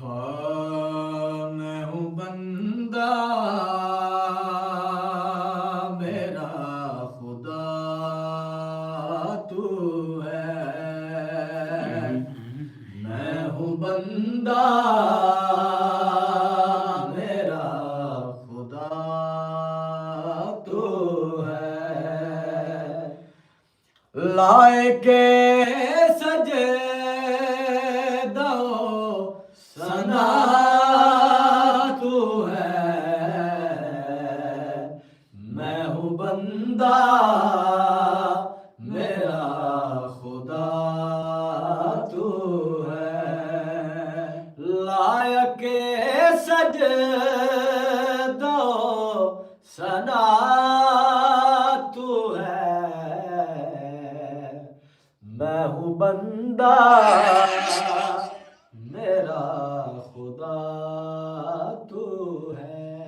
ہاں میں ہوں بندہ میرا خدا تو ہے، میں ہوں بندہ میرا خدا تو ہے، لائق سجدہ و ثنا تو ہے، میں ہوں بندہ میرا خدا تو ہے، لائق سجدہ و ثنا تو ہے، میں ہوں بندہ میرا